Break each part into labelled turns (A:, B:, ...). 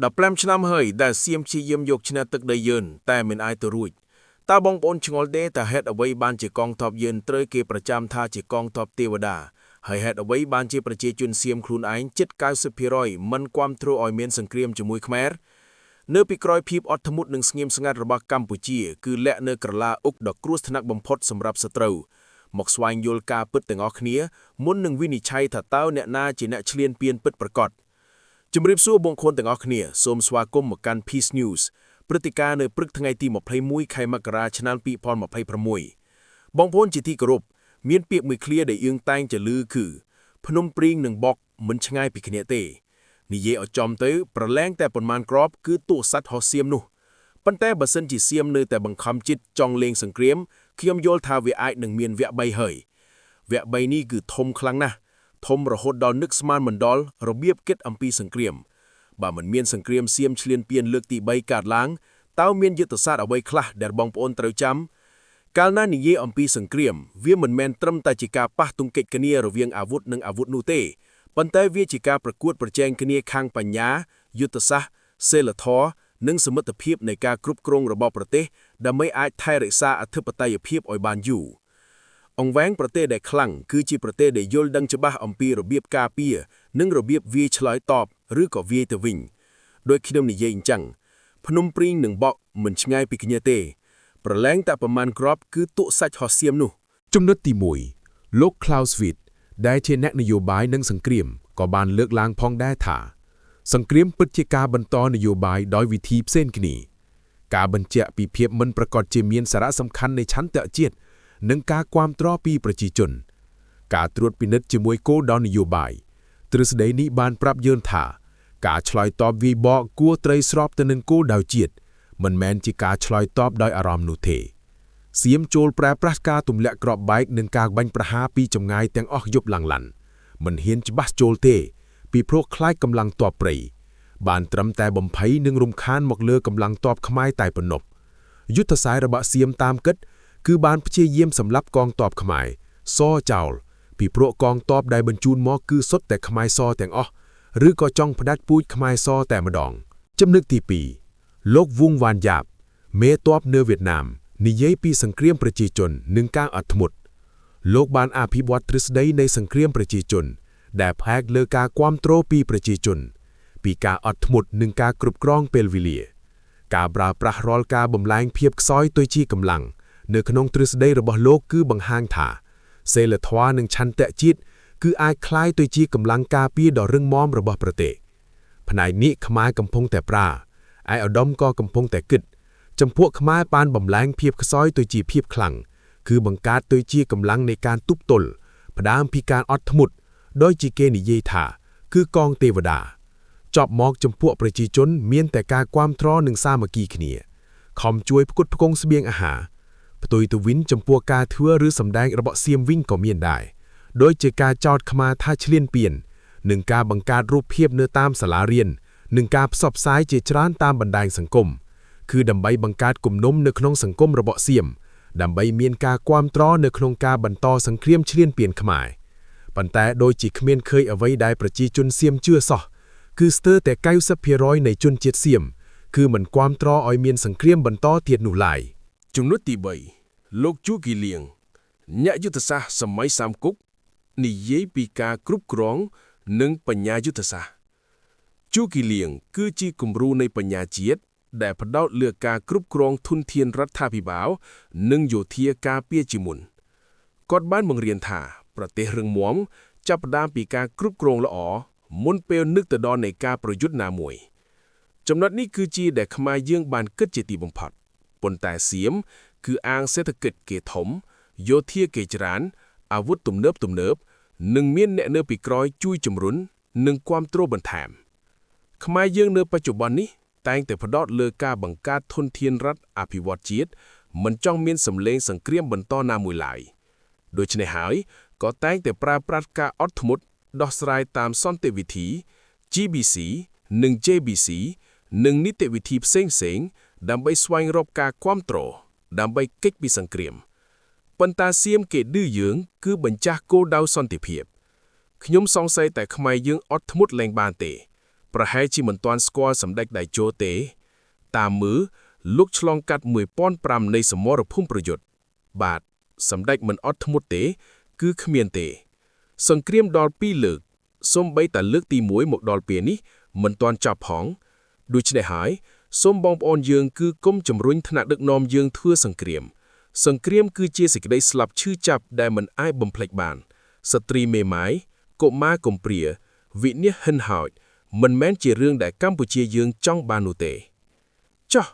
A: 10ឆ្នាំហើយដែលសៀមព្យាយាមយកឈ្នះទឹកដីយើងតែមិនអាចទៅរួចតើបងប្អូនឆ្ងល់ទេថាហេតុអ្វីបានជាកងទ័ពយើងត្រូវគេប្រចាំថាជាកងទ័ពទេវតាហើយហេតុអ្វីបានជាប្រជាជនសៀមខ្លួនឯងជិត 90% មិនគាំទ្រឲ្យមានសង្គ្រាមជាមួយខ្មែរនៅពីក្រោយភាពអត់ធ្មត់និងស្ងៀមស្ងាត់របស់កម្ពុជាគឺលាក់នៅក្រឡាអុកដ៏គ្រោះថ្នាក់បំផុតសម្រាប់សត្រូវមកស្វែងយល់ការពិតទាំងអស់គ្នាមុននឹងវិនិច្ឆ័យថាតើអ្នកណាជាអ្នកឈ្លានពានពិតប្រាកដជំរាបសួរបងប្អូនទាំងអស់គ្នាសូមស្វាគមន៍មកកាន់ Peace News ព្រឹត្តិការណ៍នៅព្រឹកថ្ងៃទី21ខែមករាឆ្នាំ2026បងប្អូនជាទីគោរពមានពាក្យមួយឃ្លាដែលយើងតែងតែឮគឺភ្នំព្រីងនិងបកមិនឆ្ងាយពីគ្នាទេនិយាយឲ្យចំទៅប្រឡែងតែប៉ុន្មានគ្រាប់គឺទោះសัตว์ហោះសៀមនោះប៉ុន្តែបើសិនជាសៀមនៅតែបង្ខំចិត្តចង់លេងសង្គ្រាមខ្ញុំយល់ថាវាអាចនឹងមានវគ្គ3ហើយវគ្គ3នេះគឺធំខ្លាំងណាស់ធំរហូតដល់នឹកស្មានមិនដល់របៀបគិតអំពីសង្គ្រាមបើមិនមានសង្គ្រាមសៀមឈ្លានពានលើកទី3កើតឡើងតើមានយុទ្ធសាស្ត្រអ្វីខ្លះដែលបងប្អូនត្រូវចាំកាលណានិយាយអំពីសង្គ្រាមវាមិនមែនត្រឹមតែជាការប៉ះទង្គិចគ្នារវាងអាវុធនិងអាវុធនោះទេប៉ុន្តែវាជាការប្រកួតប្រជែងគ្នាខាងបញ្ញាយុទ្ធសាស្ត្រសីលធម៌និងសមិទ្ធភាពនៃការគ្រប់គ្រងរបស់ប្រទេសដើម្បីអាចថែរក្សាអធិបតេយ្យភាពឲ្យបានយូរអង្វែងប្រទេសដែលខ្លាំងគឺជាប្រទេសដែលយល់ដឹងច្បាស់អំពីរបៀបការពារនិងរបៀបវាយឆ្លើយតបឬក៏វាយទៅវិញដោយខ្ញុំនិយាយអញ្ចឹងភ្នំព្រីងនិងបកមិនឆ្ងាយពីគ្នាទេប្រឡែងតែប្រមាណគ្រាប់គឺទុសាច់ហោះសៀមនោះ
B: ចំណុចទី1លោក Clausewitz ដែលជាអ្នកនយោបាយនិងសង្គ្រាមក៏បានលើកឡើងផងដែរថាសង្គ្រាមពិតជាការបន្តនយោបាយដោយវិធីផ្សេងគ្នាការបញ្ជាក់ពីភាពមិនប្រកបជាមានសារៈសំខាន់នៃឆន្ទៈជាតិនិងការគាំទ្រពីប្រជាជនការត្រួតពិនិត្យជាមួយគោលដៅនយោបាយទ្រឹស្ដីនេះបានប្រាប់យើងថាការឆ្លើយតបវាយបកគួរត្រូវស្របទៅនឹងគោលដៅជាតិមិនមែនជាការឆ្លើយតបដោយអារម្មណ៍នោះទេសៀមចូលប្រើប្រាស់ការទម្លាក់គ្រាប់បែកនិងការបាញ់ប្រហារពីចម្ងាយទាំងអស់យប់ឡើងឡាន់មិនហ៊ានច្បាស់ចូលទេពីព្រោះខ្លាចកម្លាំងទ័ពព្រៃបានត្រឹមតែបំភ័យនិងរំខានមកលើកម្លាំងទ័ពខ្មែរតែប៉ុណ្ណោះយុទ្ធសាស្ត្ររបស់សៀមតាមគិតគឺបានព្យាយាមសម្លាប់កងទ័ពខ្មែរសចោលពីព្រោះកងទ័ពដែលបញ្ជូនមកគឺសុទ្ធតែខ្មែរសទាំងអស់ឬក៏ចង់ផ្ដាច់ពូជខ្មែរសតែម្ដងចំណុចទី2លោកវុងវ៉ានយ៉ាបមេទ័ពនៅវៀតណាមនិយាយពីសង្គ្រាមប្រជាជននិងការអត់ធ្មត់លោកបានអភិវឌ្ឍទ្រឹស្ដីនៃសង្គ្រាមប្រជាជនដែលផ្អែកលើការគាំទ្រពីប្រជាជនពីការអត់ធ្មត់និងការគ្រប់គ្រងពេលវេលាការប្រើប្រាស់រាល់ការបំលែងភាពខ្សោយទៅជាកម្លាំងនៅក្នុងទ្រឹស្ដីរបស់លោកគឺបង្ហាញថាសីលធម៌និងឆន្ទៈជាតិគឺអាចคล้ายទៅជាកម្លាំងការពារដ៏រឹងមាំរបស់ប្រទេសផ្នែកនេះខ្មែរកំពុងតែប្រើឯឧត្តមក៏កំពុងតែគិតចំពោះខ្មែរបានបំលែងភាពខ្សោយទៅជាភាពខ្លាំងគឺបង្កើតទៅជាកម្លាំងនៃការទប់ទល់ផ្ដើមពីការអត់ធ្មត់ដោយជាគេនិយាយថាគឺកងទេវតាចប់មកចំពោះប្រជាជនមានតែការគាំទ្រនិងសាមគ្គីគ្នាខំជួយផ្គត់ផ្គង់ស្បៀងអាហារផ្ទុយទៅវិញចំពោះការធ្វើឬសម្ដែងរបស់សៀមវិញក៏មានដែរដោយជាការចោទខ្មែរថាឈ្លានពាននិងការបង្កើតរូបភាពនៅតាមសាលារៀននិងការផ្សព្វផ្សាយជាច្រើនតាមបណ្ដាញសង្គមគឺដើម្បីបង្កើតគំនុំនៅក្នុងសង្គមរបស់សៀមដើម្បីមានការគាំទ្រនៅក្នុងការបន្តសង្គ្រាមឈ្លានពានខ្មែរប៉ុន្តែដូចជាគ្មានឃើញអ្វីដែលប្រជាជនសៀមជឿសោះគឺស្ទើរតែ 90% នៃជនជាតិសៀមគឺមិនគាំទ្រឲ្យមានសង្គ្រាមបន្តទៀតនោះឡើយ
A: ចំណុចទី3លោកជូគីលៀងអ្នកយុទ្ធសាស្ត្រសម័យសាមគុកនិយាយពីការគ្រប់គ្រងនិងបញ្ញាយុទ្ធសាស្ត្រជូគីលៀងគឺជាគំរូនៃបញ្ញាជាតិដែលផ្ដោតលើការគ្រប់គ្រងធនធានរដ្ឋាភិបាលនិងយោធាការពារជាមុនគាត់បានបង្រៀនថាប្រទេសរឹងមាំចាប់ផ្ដើមពីការគ្រប់គ្រងល្អមុនពេលនឹកទៅដល់នៃការប្រយុទ្ធណាមួយចំណុចនេះគឺជាដែលខ្មែរយើងបានគិតជាទីបំផុតប៉ុន្តែសៀមគឺអាងសេដ្ឋកិច្ចគេធំយោធាគេច្រើនអាវុធទំនើបនិងមានអ្នកនៅពីក្រោយជួយជំរុញនិងគាំទ្របន្ថែមខ្មែរយើងនៅបច្ចុប្បន្ននេះតែងតែផ្ដោតលើការបង្កើតធនធានរដ្ឋអភិវឌ្ឍជាតិមិនចង់មានសម្លេងសង្គ្រាមបន្តណាមួយឡើយដូច្នេះហើយក៏តែងតែប្រើប្រាស់ការអត់ធ្មត់ដោះស្រាយតាមសន្តិវិធី GBC និង JBC និងនីតិវិធីផ្សេងៗដើម្បីស្វែងរកការគាំទ្រដើម្បីគេចពីសង្គ្រាមប៉ុន្តែសៀមគេឌឺយើងគឺបញ្ចាស់គោលដៅសន្តិភាពខ្ញុំសង្ស័យតែខ្មែរយើងអត់ធ្មត់លែងបានទេ ប្រហែលជាមិនទាន់ស្គាល់សម្ដេចតេជោទេតាមមើលលោកឆ្លងកាត់1005នៃសមរភូមិប្រយុទ្ធបាទសម្ដេចមិនអត់ធ្មត់ទេគឺគ្មានទេសង្គ្រាមដល់2លើកសូម្បីតែលើកទី1មកដល់ពេលនេះមិនទាន់ចប់ផងដូច្នេះហើយសូមបងប្អូនយើងគឺគុំជំរុញថ្នាក់ដឹកនាំយើងធ្វើសង្គ្រាមគឺជាសេចក្តីស្លាប់ឈឺចាប់ដែលមិនអាចបំភ្លេចបានស្ត្រីមេម៉ាយកុមារកំព្រាវិនាសហិនហោចមិនមែនជារឿងដែលកម្ពុជាយើងចង់បាននោះទេចុះ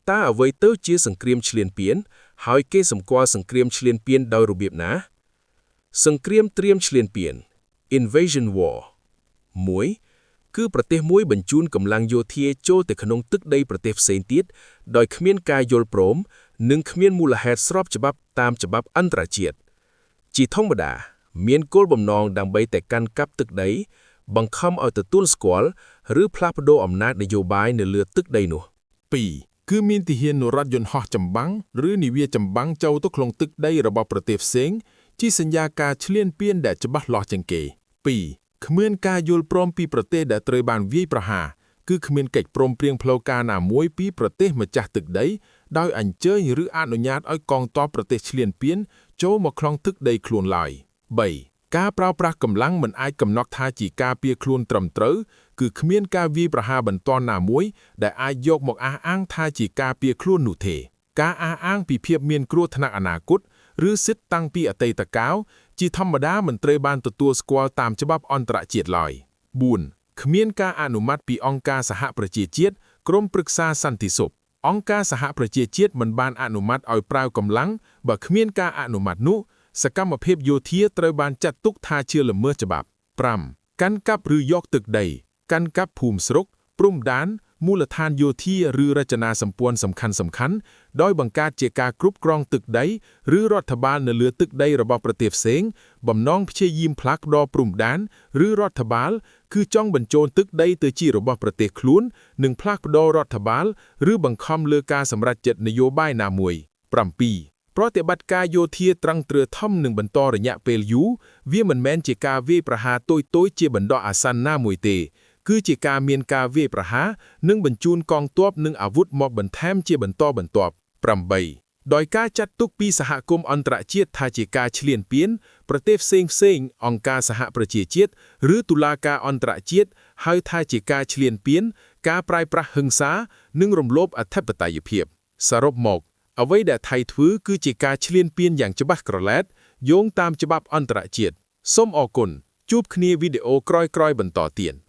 A: តើអ្វីទៅជាសង្គ្រាមឈ្លានពានហើយគេសម្គាល់សង្គ្រាមឈ្លានពានដោយរបៀបណាសង្គ្រាមត្រៀមឈ្លានពាន Invasion War 1គឺប្រទេសមួយបញ្ជូនកម្លាំងយោធាចូលទៅក្នុងទឹកដីប្រទេសផ្សេងទៀតដោយគ្មានការយល់ព្រមនិងគ្មានមូលហេតុស្របច្បាប់តាមច្បាប់អន្តរជាតិជាធម្មតាមានគោលបំណងដើម្បីតែកាន់កាប់ទឹកដីបង្ខំឲ្យទទួលស្គាល់ឬផ្លាស់ប្ដូរអំណាចនយោបាយនៅលើទឹកដីនោះ
C: 2គឺមានទាហានរថយន្តហោះចម្បាំងឬនាវាចម្បាំងចូលទៅក្នុងទឹកដីរបស់ប្រទេសផ្សេងជាសញ្ញាការឈ្លានពានដែលច្បាស់លាស់ជាងគេ2គ្មានការយល់ព្រមពីប្រទេសដែលត្រូវបានវាយប្រហារគឺគ្មានកិច្ចព្រមព្រៀងផ្លូវការណាមួយពីប្រទេសម្ចាស់ទឹកដីដោយអញ្ជើញឬអនុញ្ញាតឲ្យកងទ័ពប្រទេសឈ្លានពានចូលមកក្នុងទឹកដីខ្លួនឡើយ3ការប្រើប្រាស់កម្លាំងមិនអាចកំណត់ថាជាការពារខ្លួនត្រឹមត្រូវគឺគ្មានការវាយប្រហារបន្ទាន់ណាមួយដែលអាចយកមកអះអាងថាជាការពារខ្លួននោះទេការអះអាងពីភាពមានគ្រោះថ្នាក់អនាគតឬសិទ្ធិតាំងពីអតីតកាលជាធម្មតាមិនត្រូវបានទទួលស្គាល់តាមច្បាប់អន្តរជាតិឡើយ4គ្មានការអនុម័តពីអង្គការសហប្រជាជាតិក្រុមប្រឹក្សាសន្តិសុខអង្គការសហប្រជាជាតិមិនបានអនុម័តឲ្យប្រើកម្លាំងបើគ្មានការអនុម័តនោះសកម្មភាពយោធាត្រូវបានចាត់ទុកថាជាល្មើសច្បាប់5កាន់កាប់ឬយកទឹកដីកាន់កាប់ភូមិស្រុកព្រំដែនមូលដ្ឋានយោធាឬរចនាសម្ព័ន្ធសំខាន់ៗដោយបង្កើតជាការគ្រប់គ្រងទឹកដីឬរដ្ឋបាលនៅលើទឹកដីរបស់ប្រទេសផ្សេងបំណងព្យាយាមផ្លាស់ប្តូរព្រំដែនឬរដ្ឋបាលគឺចង់បញ្ចូលទឹកដីទៅជារបស់ប្រទេសខ្លួននិងផ្លាស់ប្តូររដ្ឋបាលឬបង្ខំលើការសម្រេចចិត្តនយោបាយណាមួយ7ប្រតិបត្តិការយោធាត្រឹងត្រូវធំនឹងបន្តរយៈពេលយូរវាមិនមែនជាការវាយប្រហារតូចៗជាបណ្ដោះអាសន្នណាមួយទេគឺជាការមានការវាយប្រហារនិងបញ្ជូនកងទ័ពនិងអាវុធមកបន្ថែមជាបន្តបន្ទាប់8ដោយការចាត់ទុកពីសហគមន៍អន្តរជាតិថាជាការឈ្លានពានប្រទេសផ្សេងៗអង្គការសហប្រជាជាតិឬតុលាការអន្តរជាតិហៅថាជាការឈ្លានពានការប្រើប្រាស់ហិង្សានិងរំលោភអធិបតេយ្យភាពសរុបមកអ្វីដែលថៃធ្វើគឺជាការឈ្លានពានយ៉ាងច្បាស់ក្រឡែតយោងតាមច្បាប់អន្តរជាតិសូមអរគុណជួបគ្នាវីដេអូក្រោយៗបន្តទៀត